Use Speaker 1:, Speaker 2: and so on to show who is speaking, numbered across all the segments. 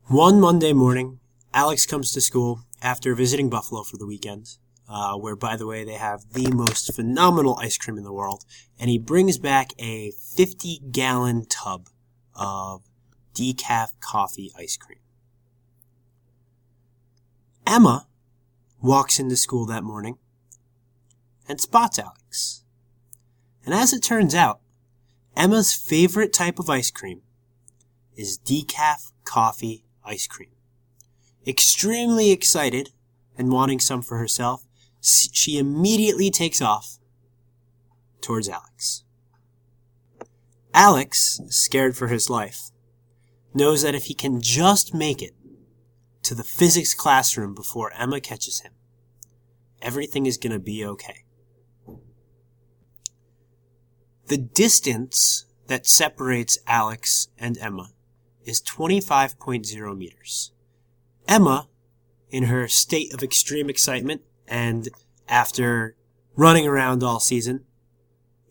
Speaker 1: One Monday morning, Alex comes to school after visiting Buffalo for the weekend, where, by the way, they have the most phenomenal ice cream in the world, and he brings back a 50-gallon tub of decaf coffee ice cream. Emma walks into school that morning and spots Alex. And as it turns out, Emma's favorite type of ice cream is decaf coffee ice cream. Extremely excited and wanting some for herself, she immediately takes off towards Alex. Alex, scared for his life, knows that if he can just make it to the physics classroom before Emma catches him, everything is going to be okay. The distance that separates Alex and Emma is 25.0 meters. Emma, in her state of extreme excitement and after running around all season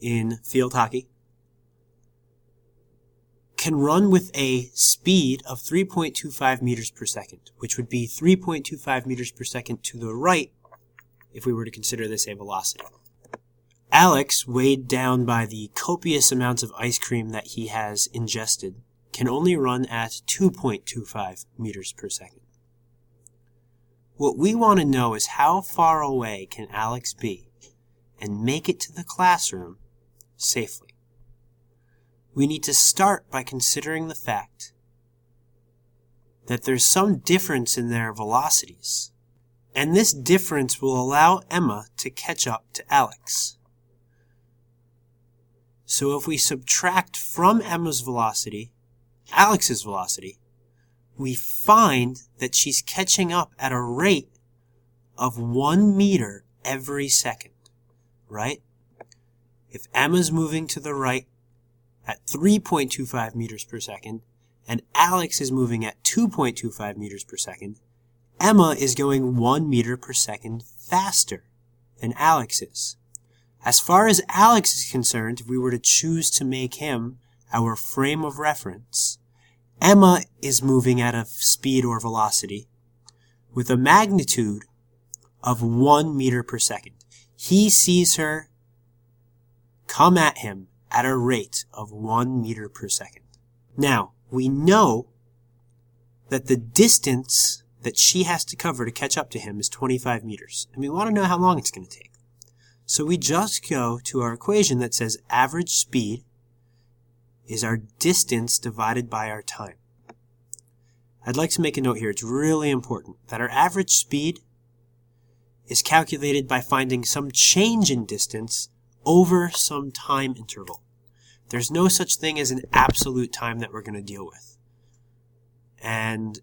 Speaker 1: in field hockey, can run with a speed of 3.25 meters per second, which would be 3.25 meters per second to the right if we were to consider this a velocity. Alex, weighed down by the copious amounts of ice cream that he has ingested, can only run at 2.25 meters per second. What we want to know is how far away can Alex be and make it to the classroom safely. We need to start by considering the fact that there's some difference in their velocities, and this difference will allow Emma to catch up to Alex. So if we subtract from Emma's velocity Alex's velocity, we find that she's catching up at a rate of 1 meter every second, right? If Emma's moving to the right at 3.25 meters per second, and Alex is moving at 2.25 meters per second, Emma is going 1 meter per second faster than Alex is. As far as Alex is concerned, if we were to choose to make him our frame of reference, Emma is moving at a speed or velocity with a magnitude of 1 meter per second. He sees her come at him at a rate of 1 meter per second. Now, we know that the distance that she has to cover to catch up to him is 25 meters, and we want to know how long it's going to take. So we just go to our equation that says average speed is our distance divided by our time. I'd like to make a note here. It's really important that our average speed is calculated by finding some change in distance over some time interval. There's no such thing as an absolute time that we're going to deal with. And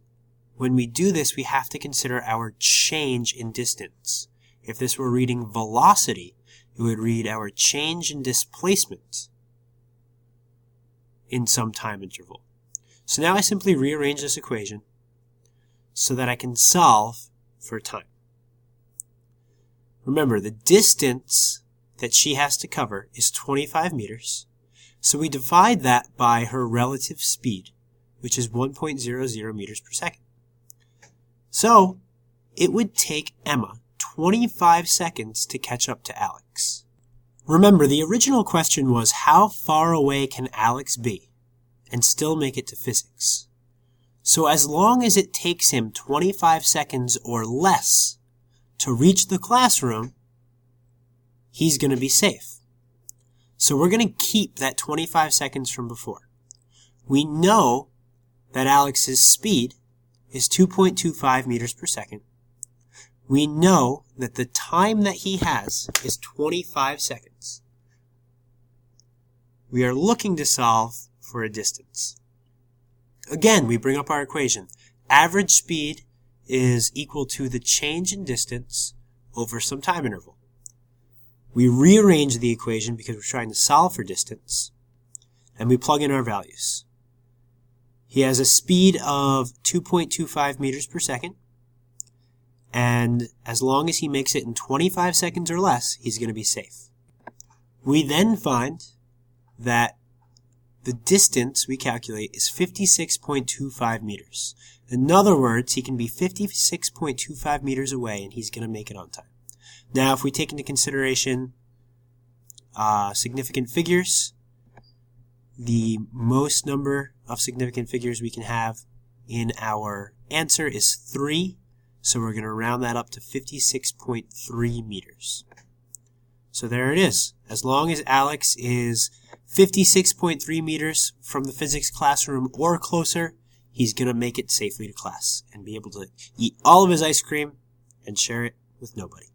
Speaker 1: when we do this, we have to consider our change in distance. If this were reading velocity, it would read our change in displacement in some time interval. So now I simply rearrange this equation so that I can solve for time. Remember, the distance that she has to cover is 25 meters, so we divide that by her relative speed, which is 1.00 meters per second. So, it would take Emma 25 seconds to catch up to Alex. Remember, the original question was how far away can Alex be and still make it to physics? So as long as it takes him 25 seconds or less to reach the classroom, he's going to be safe. So we're going to keep that 25 seconds from before. We know that Alex's speed is 2.25 meters per second. We know that the time that he has is 25 seconds. We are looking to solve for a distance. Again, we bring up our equation. Average speed is equal to the change in distance over some time interval. We rearrange the equation because we're trying to solve for distance, and we plug in our values. He has a speed of 2.25 meters per second, and as long as he makes it in 25 seconds or less, he's going to be safe. We then find that the distance we calculate is 56.25 meters. In other words, he can be 56.25 meters away and he's going to make it on time. Now, if we take into consideration significant figures, the most number of significant figures we can have in our answer is 3. So we're going to round that up to 56.3 meters. So there it is. As long as Alex is 56.3 meters from the physics classroom or closer, he's going to make it safely to class and be able to eat all of his ice cream and share it with nobody.